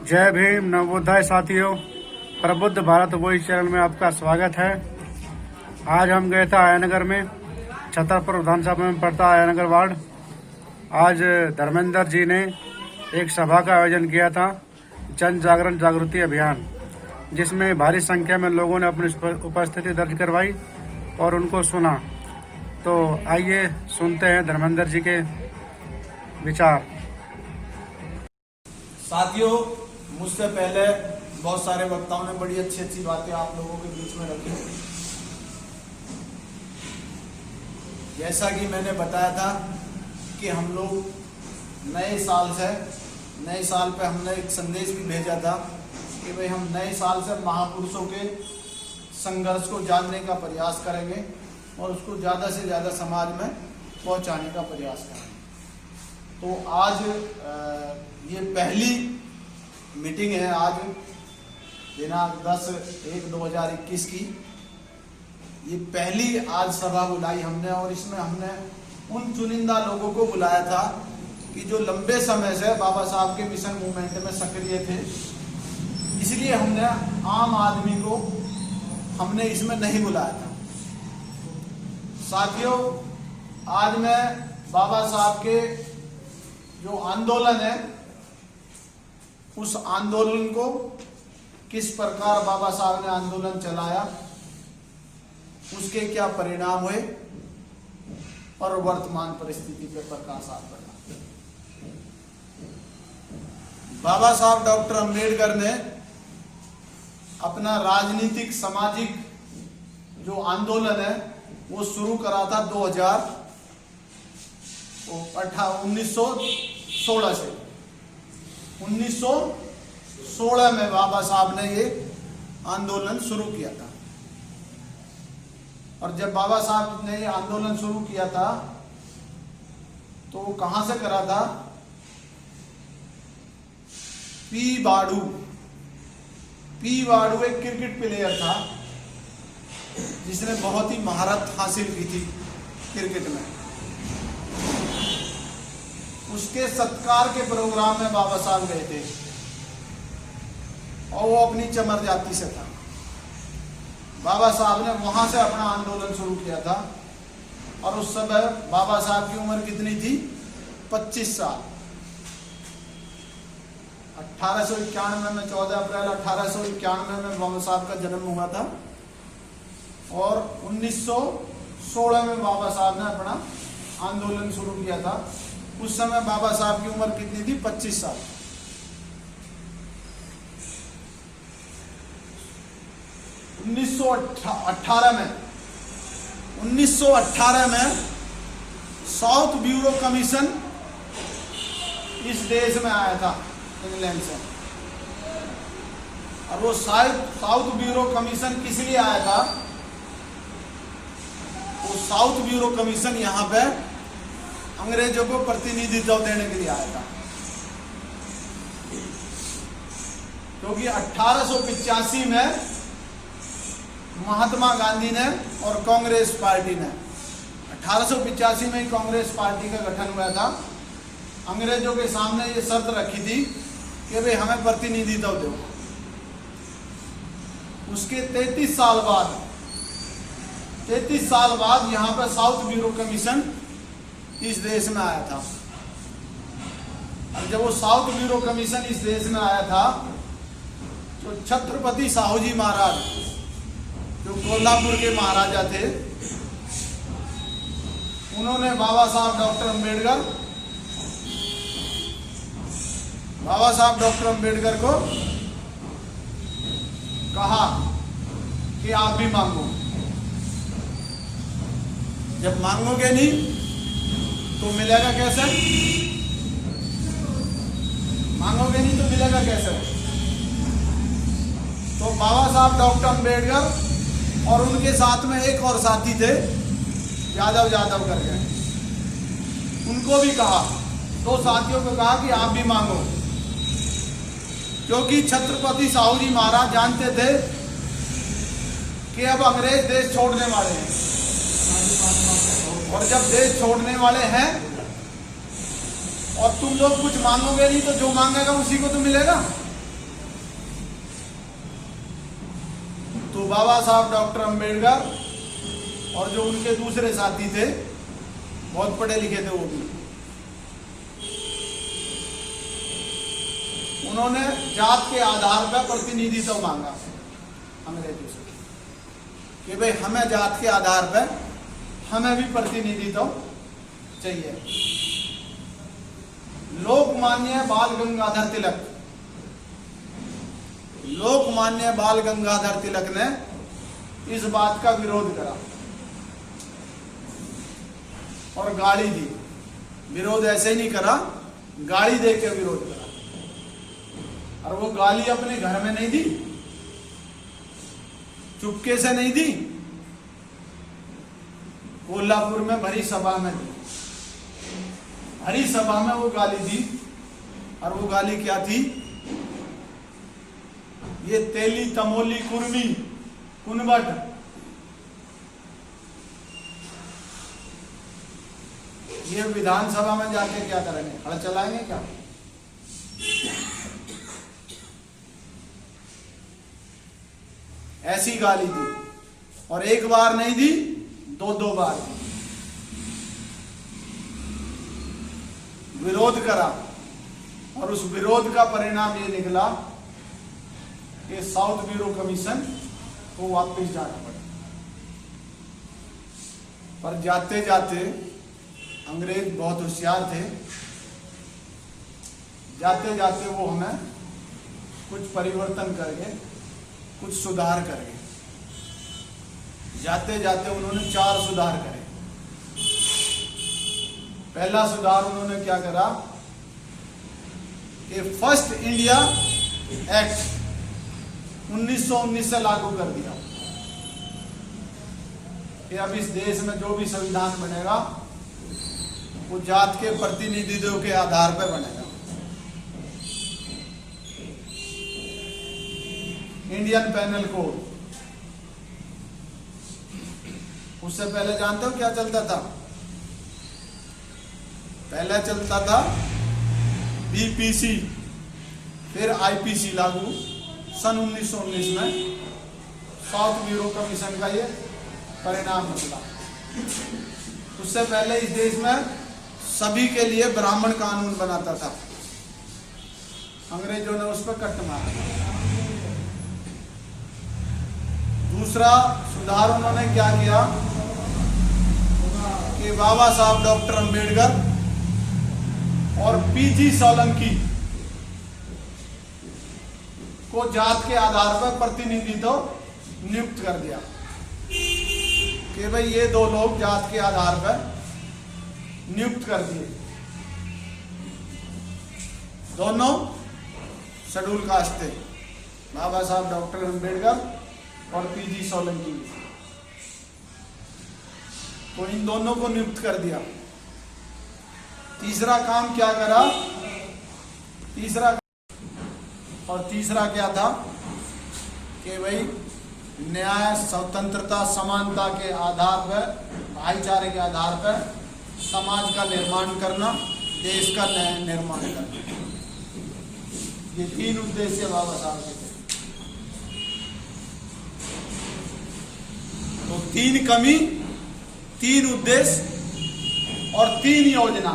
जय भीम नवोदय साथियों, प्रबुद्ध भारत वॉइस चैनल में आपका स्वागत है। आज हम गए थे आयानगर में, छतरपुर विधानसभा में पड़ता आयानगर वार्ड। आज धर्मेंद्र जी ने एक सभा का आयोजन किया था, जन जागरण जागृति अभियान, जिसमें भारी संख्या में लोगों ने अपनी उपस्थिति दर्ज करवाई और उनको सुना। तो आइए सुनते हैं धर्मेंद्र जी के विचार। साथियों, मुझसे पहले बहुत सारे वक्ताओं ने बड़ी अच्छी अच्छी बातें आप लोगों के बीच में रखी। जैसा कि मैंने बताया था कि हम लोग नए साल पे हमने एक संदेश भी भेजा था कि भाई हम नए साल से महापुरुषों के संघर्ष को जानने का प्रयास करेंगे और उसको ज़्यादा से ज़्यादा समाज में पहुंचाने का प्रयास करेंगे। तो आज ये पहली मीटिंग है, आज दिनांक 10/1/2021 की ये पहली आज सभा बुलाई हमने, और इसमें हमने उन चुनिंदा लोगों को बुलाया था कि जो लंबे समय से बाबा साहब के मिशन मूवमेंट में सक्रिय थे। इसलिए हमने आम आदमी को हमने इसमें नहीं बुलाया था। साथियों, आज मैं बाबा साहब के जो आंदोलन है, उस आंदोलन को किस प्रकार बाबा साहब ने आंदोलन चलाया, उसके क्या परिणाम हुए और वर्तमान परिस्थिति पर प्रकाश डाला। बाबा साहब डॉक्टर अंबेडकर ने अपना राजनीतिक सामाजिक जो आंदोलन है वो शुरू करा था 1916 से। 1916 में बाबा साहब ने ये आंदोलन शुरू किया था। और जब बाबा साहब ने ये आंदोलन शुरू किया था तो कहां से करा था? पी बाड़ू एक क्रिकेट प्लेयर था जिसने बहुत ही महारत हासिल की थी क्रिकेट में। उसके सत्कार के प्रोग्राम में बाबा साहब गए थे और वो अपनी चमर जाति से था। बाबा साहब ने वहां से अपना आंदोलन शुरू किया था और उस समय बाबा साहब की उम्र कितनी थी? 25 साल। 1891 में 14 अप्रैल 1891 में बाबा साहब का जन्म हुआ था और 1916 में बाबा साहब ने अपना आंदोलन शुरू किया था। उस समय बाबा साहब की उम्र कितनी थी? 25 साल। 1918 में साउथ ब्यूरो कमीशन इस देश में आया था इंग्लैंड से। और वो साउथ ब्यूरो कमीशन किस लिए आया था? वो साउथ ब्यूरो कमीशन यहाँ पे अंग्रेजों को प्रतिनिधित्व देने के लिए आया था, क्योंकि 1885 में महात्मा गांधी ने और कांग्रेस पार्टी ने 1885 में कांग्रेस पार्टी का गठन हुआ था। अंग्रेजों के सामने ये शर्त रखी थी कि भाई हमें प्रतिनिधित्व दो। उसके 33 साल बाद यहाँ पर साउथ ब्यूरो कमीशन इस देश में आया था। और जब वो साउथ ब्यूरो कमीशन इस देश में आया था तो छत्रपति साहू जी महाराज, जो कोल्हापुर के महाराजा थे, उन्होंने बाबा साहब डॉक्टर अंबेडकर को कहा कि आप भी मांगो। जब मांगोगे नहीं तो मिलेगा कैसे? मांगोगे नहीं तो मिलेगा कैसे? तो बाबा साहब डॉक्टर अंबेडकर और उनके साथ में एक और साथी थे, यादव करके, उनको भी कहा, 2 साथियों को कहा कि आप भी मांगो, क्योंकि छत्रपति साहू जी महाराज जानते थे कि अब अंग्रेज देश छोड़ने वाले हैं, और जब देश छोड़ने वाले हैं और तुम लोग कुछ मांगोगे नहीं तो जो मांगेगा उसी को तो मिलेगा। जो बाबा साहब डॉक्टर अंबेडकर और जो उनके दूसरे साथी थे, बहुत पढ़े लिखे थे वो भी, उन्होंने जात के आधार पर प्रतिनिधित्व मांगा अंग्रेजों से कि भाई हमें जात के आधार पर हमें भी प्रतिनिधित्व चाहिए। लोकमान्य बाल गंगाधर तिलक, लोकमान्य बाल गंगाधर तिलक ने इस बात का विरोध करा और गाली दी। विरोध ऐसे ही नहीं करा, गाली दे के विरोध करा। और वो गाली अपने घर में नहीं दी, चुपके से नहीं दी, कोल्हापुर में भरी सभा में दी। भरी सभा में वो गाली दी। और वो गाली क्या थी? ये तेली तमोली कुर्मी कुनबट, ये विधानसभा में जाके क्या करेंगे? हल चलाएंगे क्या? ऐसी गाली दी। और एक बार नहीं दी, दो दो बार दी। विरोध करा और उस विरोध का परिणाम ये निकला कि साउथ ब्यूरो कमीशन को वापस जाना पड़ा। पर जाते जाते अंग्रेज बहुत होशियार थे, जाते जाते वो हमें कुछ परिवर्तन करके, कुछ सुधार करके, जाते जाते उन्होंने 4 सुधार करे। पहला सुधार उन्होंने क्या करा कि फर्स्ट इंडिया एक्ट 1919 से लागू कर दिया कि अब इस देश में जो भी संविधान बनेगा वो जात के प्रतिनिधित्व के आधार पर बनेगा। इंडियन पैनल कोड, उससे पहले जानते हो क्या चलता था? पहले चलता था बीपीसी, फिर आईपीसी लागू सन 1919 में। साउथ ब्यूरो कमीशन का ये परिणाम निकला। उससे पहले इस देश में सभी के लिए ब्राह्मण कानून बनाता था, अंग्रेजों ने उस पर कट मारा। दूसरा सुधार उन्होंने क्या किया कि बाबा साहब डॉक्टर अंबेडकर और पीजी सोलंकी को जात के आधार पर प्रतिनिधित्व नियुक्त कर दिया कि भाई ये 2 लोग जात के आधार पर नियुक्त कर दिए। दोनों शेड्यूल कास्ट थे, बाबा साहब डॉक्टर अंबेडकर और पीजी सोलंकी। तो इन दोनों को नियुक्त कर दिया। तीसरा काम क्या करा? तीसरा क्या था कि भाई न्याय, स्वतंत्रता, समानता के आधार पर, भाईचारे के आधार पर समाज का निर्माण करना, देश का निर्माण करना। ये 3 उद्देश्य बाबा साहब के थे। तो 3 कमी, 3 उद्देश्य और 3 योजना।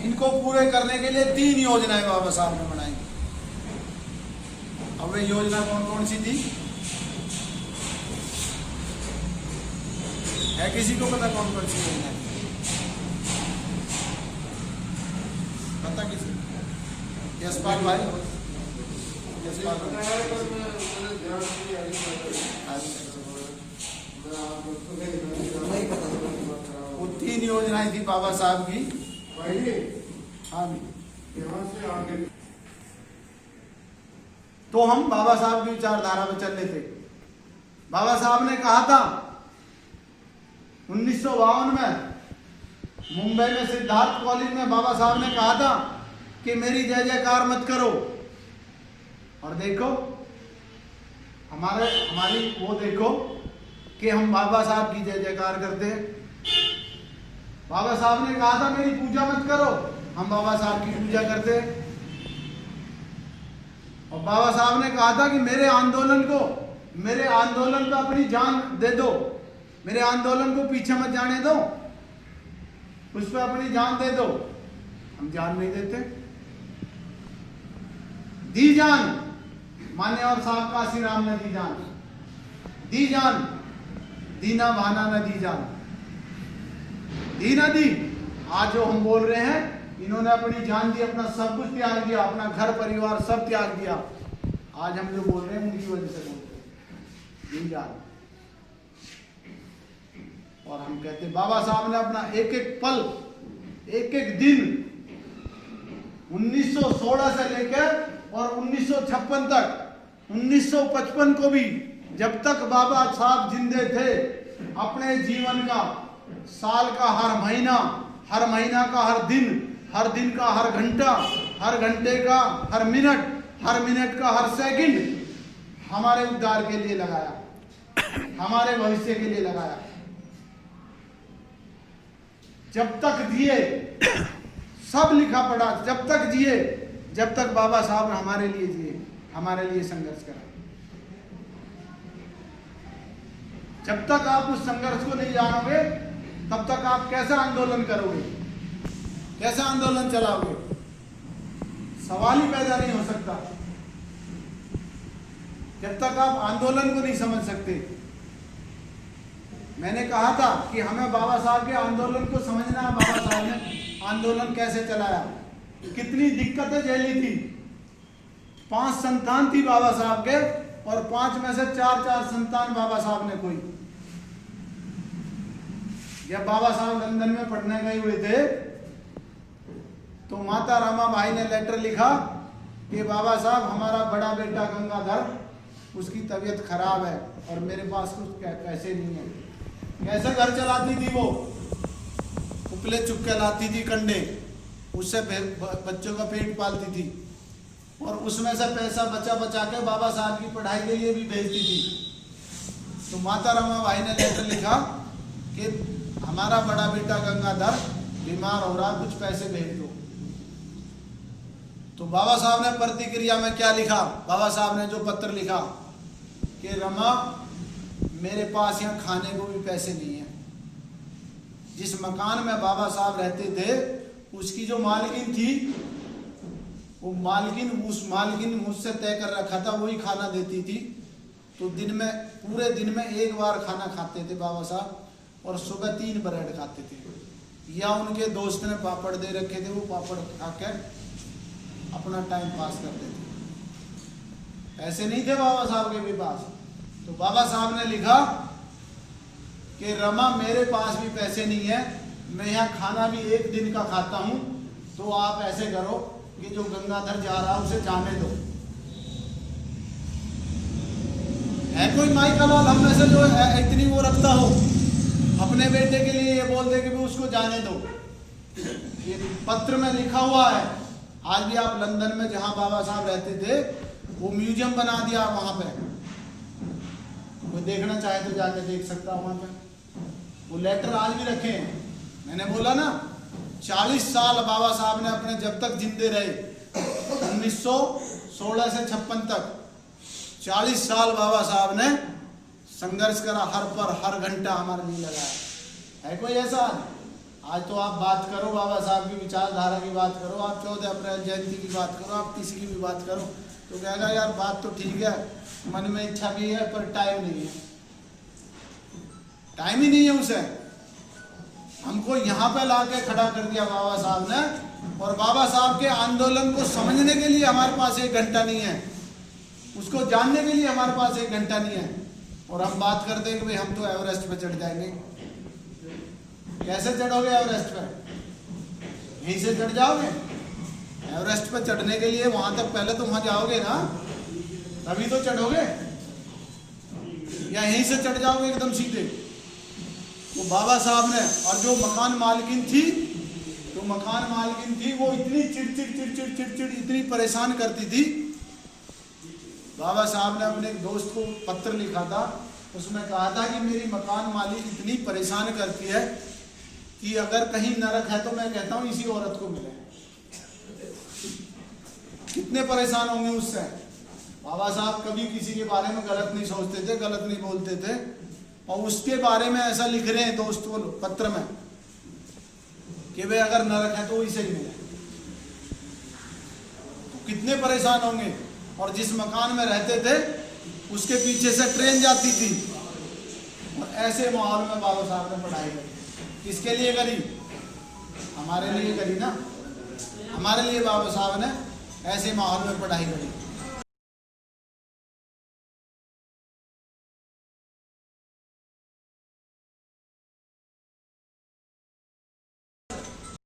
इनको पूरे करने के लिए 3 योजनाएं बाबा साहब ने बनाई। अब वे योजना कौन कौन सी थी? है किसी को पता कौन कौन सी योजना है? पता किसी? यशपाल भाई, यशपाल वो 3 योजनाएं थी बाबा साहब की। हाँ, यहाँ से आगे तो हम बाबा साहब की विचारधारा में चल रहे थे। बाबा साहब ने कहा था 1952 में मुंबई में सिद्धार्थ कॉलेज में बाबा साहब ने कहा था कि मेरी जय जयकार मत करो। और देखो हमारी वो देखो कि हम बाबा साहब की जय जयकार करते हैं। बाबा साहब ने कहा था मेरी पूजा मत करो, हम बाबा साहब की पूजा करते हैं। और बाबा साहब ने कहा था कि मेरे आंदोलन को मेरे आंदोलन पे अपनी जान दे दो, मेरे आंदोलन को पीछे मत जाने दो, उस पर अपनी जान दे दो। हम जान नहीं देते। दी जान, मान्य और साहब काशी राम ने दी जान, दी जान, दीना भाना न दी जान, दी ना दी। आज जो हम बोल रहे हैं, इन्होंने अपनी जान दी, अपना सब कुछ त्याग दिया, अपना घर परिवार सब त्याग दिया। आज हम जो बोल रहे हैं उनकी वजह से बोलते हैं, दी जान। और हम कहते बाबा साहब ने अपना एक एक पल, एक एक दिन 1916 से लेकर और 1956 तक, 1955 को भी, जब तक बाबा साहब जिंदे थे, अपने जीवन का, साल का हर महीना का हर दिन का हर घंटा, हर घंटे का हर मिनट का हर सेकंड हमारे उद्धार के लिए लगाया, हमारे भविष्य के लिए लगाया। जब तक जिए, सब लिखा पड़ा, जब तक जिए, जब तक बाबा साहब हमारे लिए जिए, हमारे लिए संघर्ष करा। जब तक आप उस संघर्ष को नहीं जानोगे, तब तक आप कैसा आंदोलन करोगे, कैसा आंदोलन चलाओगे? सवाल ही पैदा नहीं हो सकता जब तक आप आंदोलन को नहीं समझ सकते। मैंने कहा था कि हमें बाबा साहब के आंदोलन को समझना है। बाबा साहब ने आंदोलन कैसे चलाया, कितनी दिक्कतें झेली थी। 5 संतान थी बाबा साहब के, और 5 में से 4 संतान बाबा साहब ने कोई। जब बाबा साहब लंदन में पढ़ने गए हुए थे, तो माता रमा भाई ने लेटर लिखा कि बाबा साहब, हमारा बड़ा बेटा गंगाधर, उसकी तबीयत खराब है और मेरे पास कुछ पैसे नहीं है। कैसे घर चलाती थी वो? उपले चुपके लाती थी कंडे, उससे बच्चों का पेट पालती थी, और उसमें से पैसा बचा बचा के बाबा साहब की पढ़ाई के लिए भी भेजती थी। तो माता रमा भाई ने लेटर लिखा कि हमारा बड़ा बेटा गंगाधर बीमार हो रहा, कुछ पैसे भेज दो। तो बाबा साहब ने प्रतिक्रिया में क्या लिखा? बाबा साहब ने जो पत्र लिखा कि रमा, मेरे पास यहाँ खाने को भी पैसे नहीं है। जिस मकान में बाबा साहब रहते थे, उसकी जो मालकिन थी, वो उस मालकिन मुझसे तय कर रखा था, वही खाना देती थी। तो पूरे दिन में एक बार खाना खाते थे बाबा साहब, और सुबह 3 ब्रेड खाते थे, या उनके दोस्त ने पापड़ दे रखे थे, वो पापड़ खाकर अपना टाइम पास करते थे। ऐसे नहीं थे बाबा साहब के भी पास। तो बाबा साहब ने लिखा कि रमा, मेरे पास भी पैसे नहीं है, मैं यहाँ खाना भी एक दिन का खाता हूँ, तो आप ऐसे करो कि जो गंगाधर जा रहा है उसे जाने दो। है कोई माई का लाल हम में से जो इतनी वो रखता हो, अपने बेटे के लिए ये बोल दे कि भी उसको जाने दो? ये पत्र में लिखा हुआ है। आज भी आप लंदन में जहां बाबा साहब रहते थे, वो म्यूजियम बना दिया वहां पे, कोई देखना चाहे तो जाके देख सकता वहां पे। वो लेटर आज भी रखे हैं। मैंने बोला ना, 40 साल बाबा साहब ने अपने, जब तक जिंदे रहे, 1916 से 56 तक 40 साल बाबा साहब ने संघर्ष करा, हर पर हर घंटा हमारे लिए लगाया। है कोई ऐसा? आज तो आप बात करो बाबा साहब की विचारधारा की बात करो, आप 14 अप्रैल जयंती की बात करो, आप किसी की भी बात करो, तो कहेगा यार बात तो ठीक है, मन में इच्छा भी है पर टाइम नहीं है। टाइम ही नहीं है उसे। हमको यहाँ पे लाके खड़ा कर दिया बाबा साहब ने, और बाबा साहब के आंदोलन को समझने के लिए हमारे पास 1 घंटा नहीं है, उसको जानने के लिए हमारे पास 1 घंटा नहीं है। और हम बात करते हैं कि भाई हम तो एवरेस्ट पे चढ़ जाएंगे। कैसे चढ़ोगे एवरेस्ट पे? यहीं से चढ़ जाओगे? एवरेस्ट पे चढ़ने के लिए वहां तक पहले तो वहां जाओगे ना, तभी तो चढ़ोगे, या यहीं से चढ़ जाओगे एकदम सीधे? वो बाबा साहब ने, और जो मकान मालकिन थी, वो इतनी चिड़चिड़ इतनी परेशान करती थी। बाबा साहब ने अपने एक दोस्त को पत्र लिखा था, उसमें कहा था कि मेरी मकान मालिक इतनी परेशान करती है कि अगर कहीं नरक है तो मैं कहता हूँ इसी औरत को मिले। कितने परेशान होंगे उससे? बाबा साहब कभी किसी के बारे में गलत नहीं सोचते थे, गलत नहीं बोलते थे, और उसके बारे में ऐसा लिख रहे हैं दोस्तों पत्र में कि वे अगर नरक है तो वही सही मिले। तो कितने परेशान होंगे। और जिस मकान में रहते थे उसके पीछे से ट्रेन जाती थी, और ऐसे माहौल में बाबा साहब ने पढ़ाई करी। किसके लिए करी? हमारे लिए करी ना। हमारे लिए बाबा साहब ने ऐसे माहौल में पढ़ाई करी।